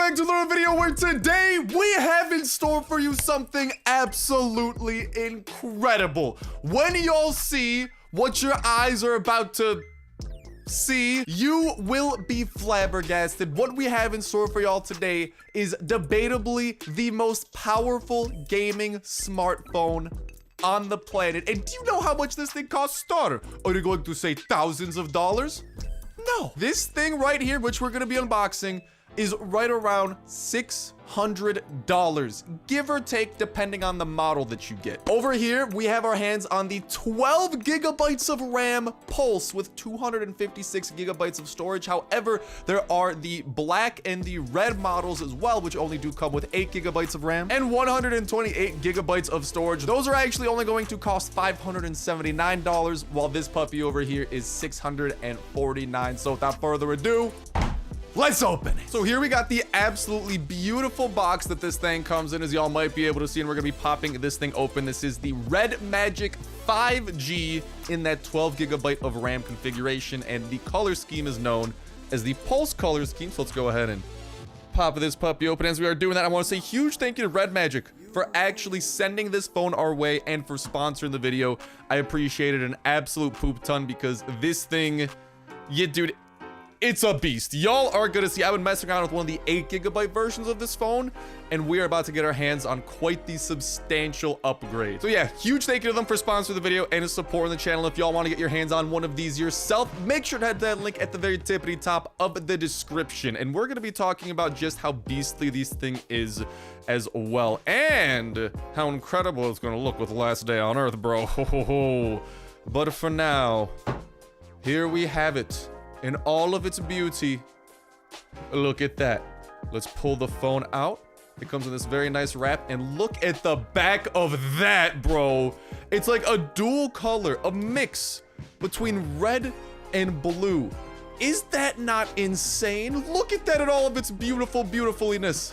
back to another video where today we have in store for you something absolutely incredible. When y'all see what your eyes are about to see, you will be flabbergasted. What we have in store for y'all today is debatably the most powerful gaming smartphone on the planet. And do you know how much this thing costs, starter? Are you going to say thousands of dollars? No. This thing right here, which we're gonna be unboxing, is right around $600, give or take, depending on the model that you get. Over here, we have our hands on the 12 gigabytes of RAM Pulse with 256 gigabytes of storage. However, there are the black and the red models as well, which only do come with 8 gigabytes of RAM and 128 gigabytes of storage. Those are actually only going to cost $579, while this puppy over here is $649. So without further ado, let's open it. So here we got the absolutely beautiful box that this thing comes in, as y'all might be able to see, and we're gonna be popping this thing open. This is the Red Magic 5G in that 12 gigabyte of RAM configuration, and the color scheme is known as the Pulse color scheme. So let's go ahead and pop this puppy open. As we are doing that, I want to say huge thank you to Red Magic for actually sending this phone our way and for sponsoring the video. I appreciate it an absolute poop ton, because this thing, yeah, dude, it's a beast. Y'all are gonna see, I've been messing around with one of the 8 gigabyte versions of this phone, and we are about to get our hands on quite the substantial upgrade. So yeah, huge thank you to them for sponsoring the video and supporting the channel. If y'all want to get your hands on one of these yourself, make sure to head to that link at the very tippity top of the description. And we're gonna be talking about just how beastly this thing is as well, and how incredible it's gonna look with the last day on Earth, bro. But for now, here we have it in all of its beauty. Look at that. Let's pull the phone out. It comes in this very nice wrap, and look at the back of that, bro. It's like a dual color, a mix between red and blue. Is that not insane? Look at that in all of its beautifuliness.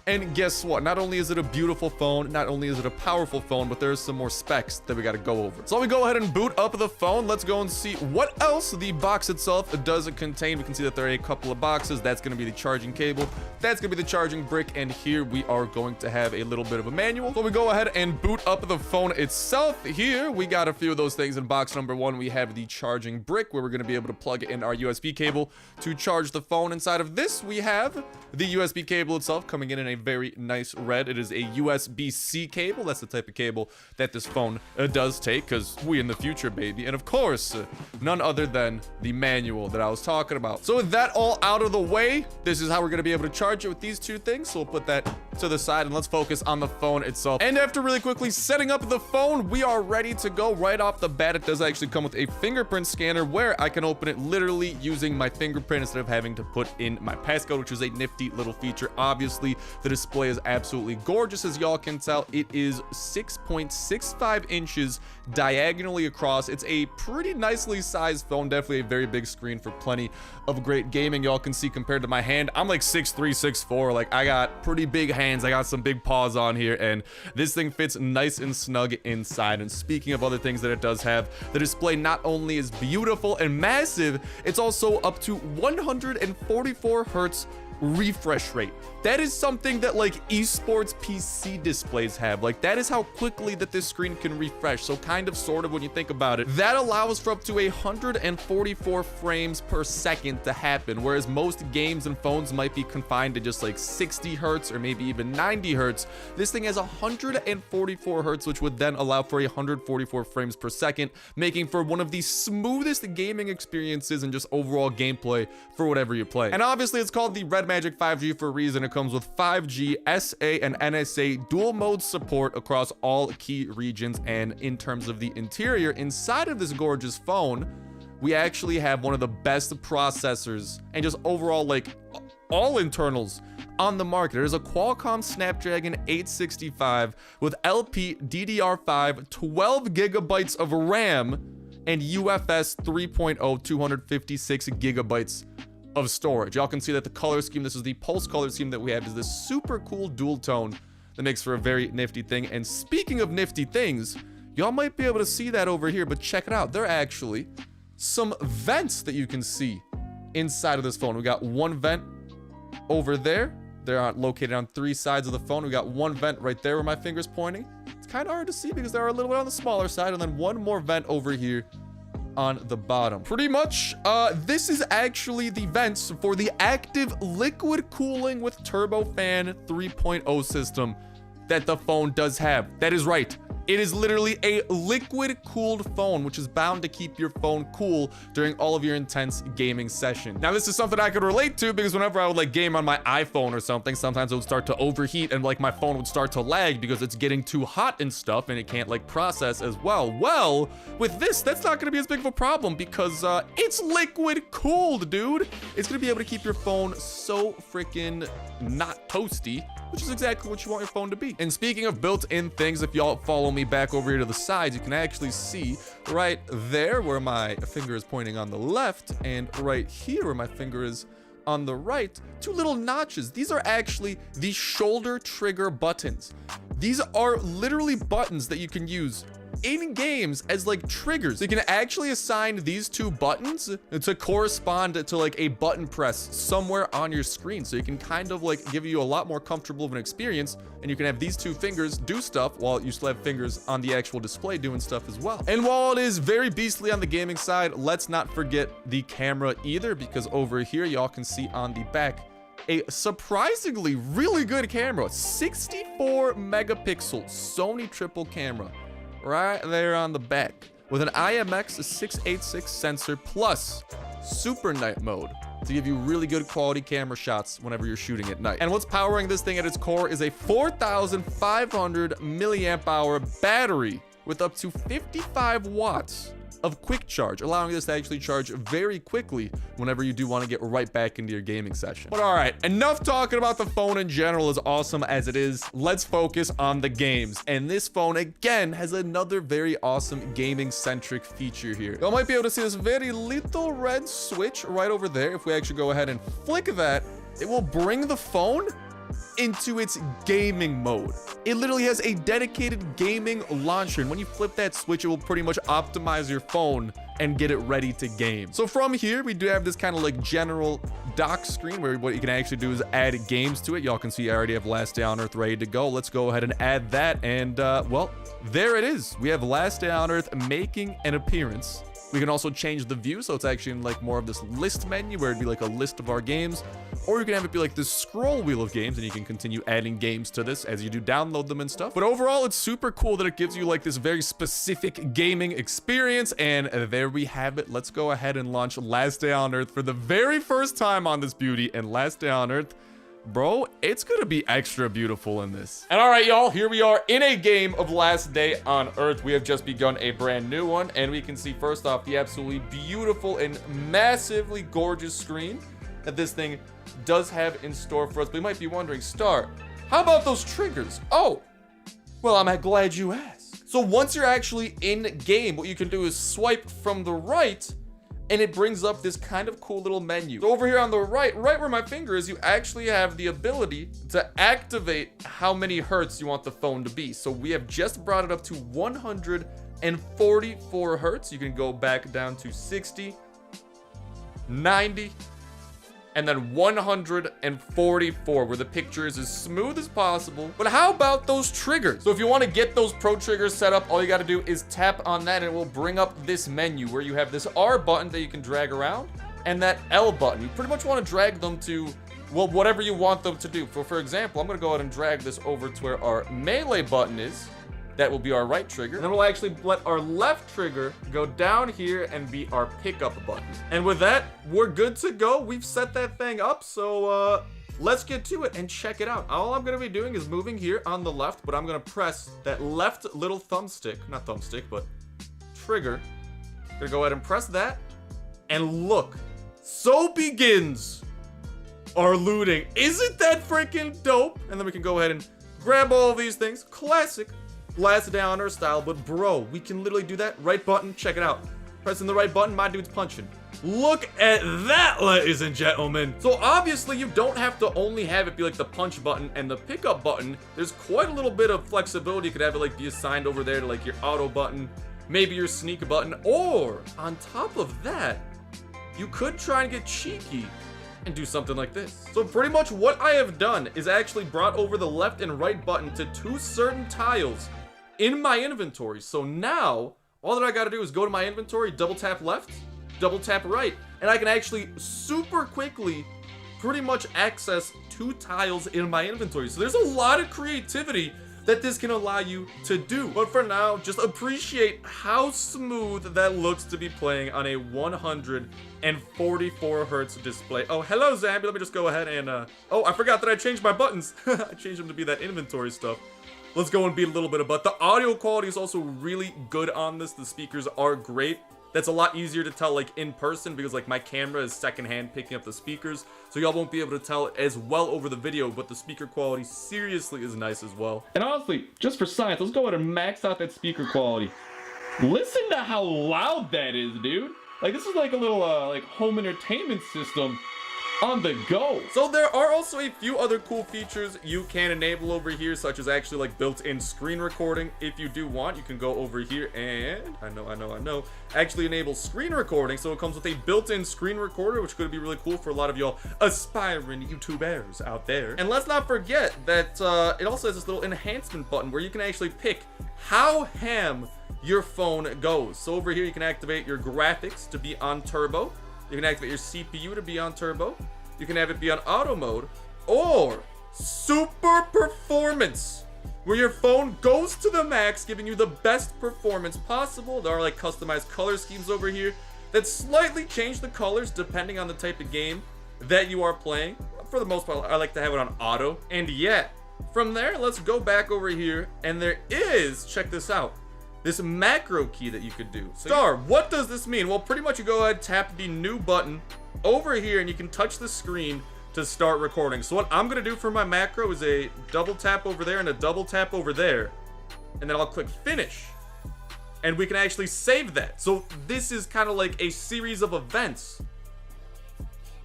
And guess what? Not only is it a beautiful phone, not only is it a powerful phone, but there's some more specs that we got to go over. So we go ahead and boot up the phone. Let's go and see what else the box itself does contain. We can see that there are a couple of boxes. That's going to be the charging cable. That's going to be the charging brick. And here we are going to have a little bit of a manual. So we go ahead and boot up the phone itself. Here we got a few of those things. In box number 1, we have the charging brick, where we're going to be able to plug in our USB cable to charge the phone. Inside of this, we have the USB cable itself, coming in a very nice red. It is a USB-C cable. That's the type of cable that this phone does take, because we in the future, baby. And of course, none other than the manual that I was talking about. So with that all out of the way, this is how we're going to be able to charge it with these two things. So we'll put that to the side and let's focus on the phone itself. And after really quickly setting up the phone, we are ready to go. Right off the bat, it does actually come with a fingerprint scanner, where I can open it literally using my fingerprint instead of having to put in my passcode, which is a nifty little feature. Obviously, the display is absolutely gorgeous. As y'all can tell, it is 6.65 inches diagonally across. It's a pretty nicely sized phone, definitely a very big screen for plenty of great gaming. Y'all can see, compared to my hand, I'm like 6'3", 6'4". Like, I got pretty big hands. I got some big paws on here, and this thing fits nice and snug inside. And speaking of other things that it does have, the display not only is beautiful and massive, it's also up to 144 hertz refresh rate. That is something that like esports PC displays have. Like, that is how quickly that this screen can refresh. So kind of sort of, when you think about it, that allows for up to 144 frames per second to happen, whereas most games and phones might be confined to just like 60 hertz or maybe even 90 hertz. This thing has 144 hertz, which would then allow for 144 frames per second, making for one of the smoothest gaming experiences and just overall gameplay for whatever you play. And obviously, it's called the Red Magic 5G for a reason. It comes with 5G, SA, and NSA dual mode support across all key regions. And in terms of the interior, inside of this gorgeous phone, we actually have one of the best processors and just overall, like, all internals on the market. There's a Qualcomm Snapdragon 865 with LPDDR5, 12 gigabytes of RAM, and UFS 3.0, 256 gigabytes of storage. Y'all can see that the color scheme, this is the Pulse color scheme that we have, is this super cool dual tone that makes for a very nifty thing. And speaking of nifty things, y'all might be able to see that over here, but check it out. There are actually some vents that you can see inside of this phone. We got one vent over there, They're located on 3 sides of the phone. We got 1 vent right there where my finger's pointing. It's kind of hard to see because they're a little bit on the smaller side, and then 1 more vent over here on the bottom. Pretty much, this is actually the vents for the active liquid cooling with turbofan 3.0 system that the phone does have. That is right. It is literally a liquid-cooled phone, which is bound to keep your phone cool during all of your intense gaming session. Now, this is something I could relate to because whenever I would like game on my iPhone or something, sometimes it would start to overheat and like my phone would start to lag because it's getting too hot and stuff and it can't like process as well. Well, with this, that's not going to be as big of a problem because it's liquid-cooled, dude. It's going to be able to keep your phone so freaking not toasty, which is exactly what you want your phone to be. And speaking of built-in things, if y'all follow me back over here to the sides, you can actually see right there where my finger is pointing on the left and right here where my finger is on the right, 2 little notches. These are actually the shoulder trigger buttons. These are literally buttons that you can use in games as like triggers. So you can actually assign these 2 buttons to correspond to like a button press somewhere on your screen. So you can kind of like give you a lot more comfortable of an experience, and you can have these 2 fingers do stuff while you still have fingers on the actual display doing stuff as well. And while it is very beastly on the gaming side, let's not forget the camera either, because over here y'all can see on the back a surprisingly really good camera. 64 megapixel Sony triple camera right there on the back with an IMX 686 sensor plus super night mode to give you really good quality camera shots whenever you're shooting at night. And what's powering this thing at its core is a 4,500 milliamp hour battery with up to 55 watts of quick charge, allowing this to actually charge very quickly whenever you do want to get right back into your gaming session. But all right, enough talking about the phone in general, as awesome as it is. Let's focus on the games. And this phone, again, has another very awesome gaming-centric feature here. You might be able to see this very little red switch right over there. If we actually go ahead and flick that, it will bring the phone into its gaming mode. It literally has a dedicated gaming launcher, and when you flip that switch, it will pretty much optimize your phone and get it ready to game. So from here, we do have this kind of like general dock screen where what you can actually do is add games to it. Y'all can see I already have Last Day on Earth ready to go. Let's go ahead and add that, and well, there it is. We have Last Day on Earth making an appearance. We can also change the view, so it's actually in like more of this list menu where it'd be like a list of our games, or you can have it be like this scroll wheel of games, and you can continue adding games to this as you do download them and stuff. But overall, it's super cool that it gives you like this very specific gaming experience, and there we have it. Let's go ahead and launch Last Day on Earth for the very first time on this beauty. And Last Day on Earth, bro, it's gonna be extra beautiful in this. And all right, y'all, here we are in a game of Last Day on Earth. We have just begun a brand new one, and we can see first off the absolutely beautiful and massively gorgeous screen that this thing does have in store for us. But you might be wondering, Star, how about those triggers? Oh, well, I'm glad you asked. So once you're actually in game, what you can do is swipe from the right, and it brings up this kind of cool little menu. So over here on the right where my finger is, you actually have the ability to activate how many hertz you want the phone to be. So we have just brought it up to 144 hertz. You can go back down to 60, 90, and then 144, where the picture is as smooth as possible. But how about those triggers? So if you want to get those pro triggers set up, all you got to do is tap on that, and it will bring up this menu where you have this R button that you can drag around, and that L button. You pretty much want to drag them to, well, whatever you want them to do. So for example, I'm going to go ahead and drag this over to where our melee button is. That will be our right trigger. And then we'll actually let our left trigger go down here and be our pickup button. And with that, we're good to go. We've set that thing up. So let's get to it and check it out. All I'm gonna be doing is moving here on the left, but I'm gonna press that left little thumbstick, not thumbstick, but trigger. I'm gonna go ahead and press that. And look, so begins our looting. Isn't that freaking dope? And then we can go ahead and grab all of these things. Classic Last Day on Earth style, but bro, we can literally do that. Right button, check it out. Pressing the right button, my dude's punching. Look at that, ladies and gentlemen. So obviously you don't have to only have it be like the punch button and the pickup button. There's quite a little bit of flexibility. You could have it like be assigned over there to like your auto button, maybe your sneak button, or on top of that, you could try and get cheeky and do something like this. So pretty much what I have done is actually brought over the left and right button to two certain tiles in my inventory. So now all that I got to do is go to my inventory, double tap left, double tap right, and I can actually super quickly pretty much access two tiles in my inventory. So there's a lot of creativity that this can allow you to do. But for now, just appreciate how smooth that looks to be playing on a 144 hertz display. Oh, hello, Zambi. Let me just go ahead and, oh, I forgot that I changed my buttons. I changed them to be that inventory stuff. Let's go and beat a little bit of butt. The audio quality is also really good on this. The speakers are great. That's a lot easier to tell like in person because like my camera is secondhand picking up the speakers, so y'all won't be able to tell as well over the video, but the speaker quality seriously is nice as well. And honestly, just for science, let's go ahead and max out that speaker quality. Listen to how loud that is, dude. Like this is like a little like home entertainment system on the go. So there are also a few other cool features you can enable over here, such as actually like built-in screen recording. If you do want, you can go over here and I know actually enable screen recording. So it comes with a built-in screen recorder, which could be really cool for a lot of y'all aspiring YouTubers out there. And let's not forget that it also has this little enhancement button where you can actually pick how ham your phone goes. So over here you can activate your graphics to be on turbo. You can activate your CPU to be on turbo. You can have it be on auto mode or super performance, where your phone goes to the max, giving you the best performance possible. There are like customized color schemes over here that slightly change the colors depending on the type of game that you are playing. For the most part, I like to have it on auto. And yet, from there, let's go back over here. And there is, check this out, this macro key that you could do. So, what does this mean? Well, pretty much you go ahead, tap the new button over here, and you can touch the screen to start recording. So what I'm gonna do for my macro is a double tap over there and a double tap over there, and then I'll click finish, and we can actually save that. So this is kind of like a series of events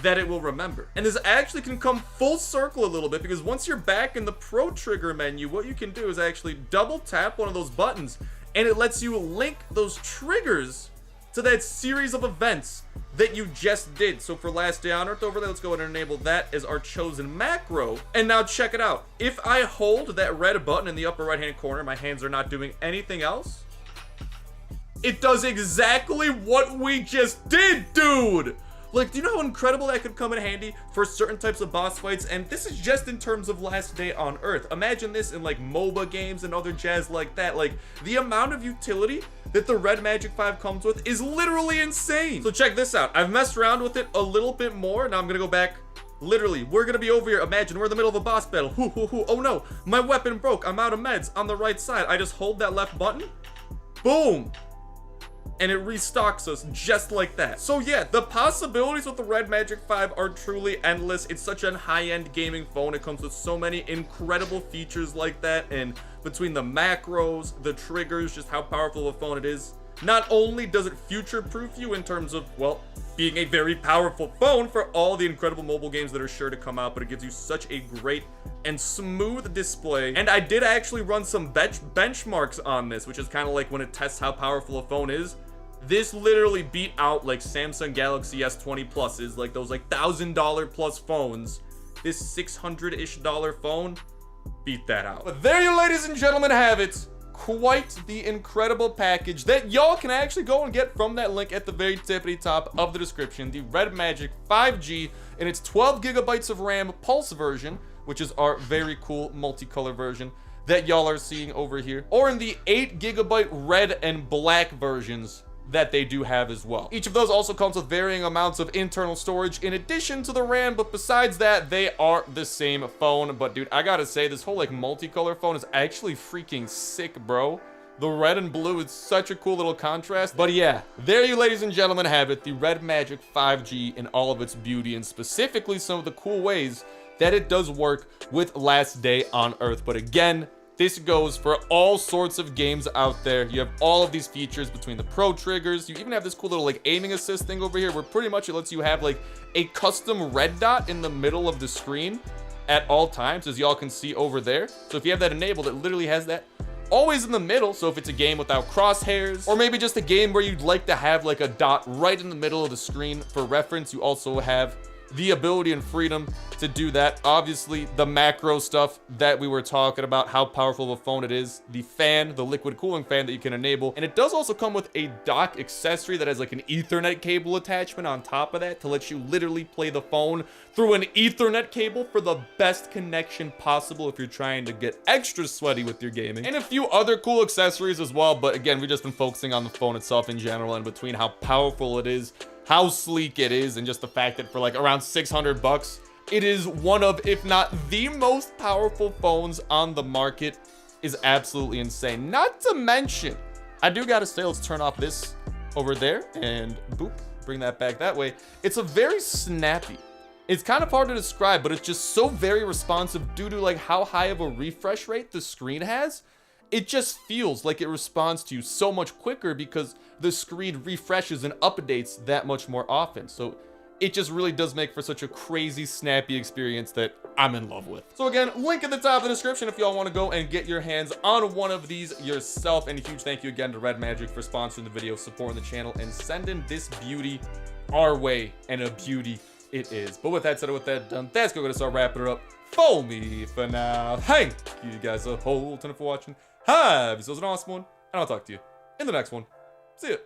that it will remember. And this actually can come full circle a little bit, because once you're back in the Pro Trigger menu, what you can do is actually double tap one of those buttons, and it lets you link those triggers to that series of events that you just did. So for Last Day on Earth over there, let's go ahead and enable that as our chosen macro. And now check it out. If I hold that red button in the upper right hand corner, my hands are not doing anything else, it does exactly what we just did, dude. Like, do you know how incredible that could come in handy for certain types of boss fights? And this is just in terms of Last Day on Earth. Imagine this in like MOBA games and other jazz like that. Like, the amount of utility that the Red Magic 5 comes with is literally insane. So check this out. I've messed around with it a little bit more. Now I'm gonna go back. Literally, we're gonna be over here. Imagine we're in the middle of a boss battle. Oh no, my weapon broke. I'm out of meds on the right side. I just hold that left button. Boom. And it restocks us just like that. So yeah, the possibilities with the Red Magic 5 are truly endless. It's such a high-end gaming phone. It comes with so many incredible features like that, and between the macros, the triggers, just how powerful of a phone it is. Not only does it future-proof you in terms of, well, being a very powerful phone for all the incredible mobile games that are sure to come out, but it gives you such a great and smooth display. And I did actually run some benchmarks on this, which is kind of like when it tests how powerful a phone is. This literally beat out like Samsung Galaxy S20 Pluses, like those like $1,000 plus phones. This $600-ish phone beat that out. But there you ladies and gentlemen have it. Quite the incredible package that y'all can actually go and get from that link at the very tippity top of the description. The Red Magic 5G in its 12 gigabytes of RAM Pulse version, which is our very cool multicolor version that y'all are seeing over here, or in the 8 gigabyte red and black versions that they do have as well. Each of those also comes with varying amounts of internal storage in addition to the RAM, but besides that, they are the same phone. But dude, I gotta say, this whole like multicolor phone is actually freaking sick, bro. The red and blue is such a cool little contrast. But yeah, there you ladies and gentlemen have it, the Red Magic 5G in all of its beauty, and specifically some of the cool ways that it does work with Last Day on Earth. But again, this goes for all sorts of games out there. You have all of these features between the Pro Triggers. You even have this cool little like aiming assist thing over here, where pretty much it lets you have like a custom red dot in the middle of the screen at all times, as y'all can see over there. So if you have that enabled, it literally has that always in the middle. So if it's a game without crosshairs, or maybe just a game where you'd like to have like a dot right in the middle of the screen for reference, you also have the ability and freedom to do that. Obviously, the macro stuff that we were talking about, how powerful of a phone it is, the fan, the liquid cooling fan that you can enable. And it does also come with a dock accessory that has like an Ethernet cable attachment on top of that to let you literally play the phone through an Ethernet cable for the best connection possible if you're trying to get extra sweaty with your gaming. And a few other cool accessories as well, but again, we've just been focusing on the phone itself in general, and between how powerful it is, how sleek it is, and just the fact that for like around 600 bucks, it is one of, if not the most powerful phones on the market, is absolutely insane. Not to mention, I do gotta say, let's turn off this over there and boop, bring that back that way. It's a very snappy. It's kind of hard to describe, but it's just so very responsive due to like how high of a refresh rate the screen has. It just feels like it responds to you so much quicker because the screen refreshes and updates that much more often. So it just really does make for such a crazy, snappy experience that I'm in love with. So again, link at the top of the description if y'all want to go and get your hands on one of these yourself. And a huge thank you again to Red Magic for sponsoring the video, supporting the channel, and sending this beauty our way. And a beauty it is. But with that said, with that done, that's going to start wrapping it up for me for now. Thank you guys a whole ton for watching. Have yourselves an awesome one, and I'll talk to you in the next one. See ya.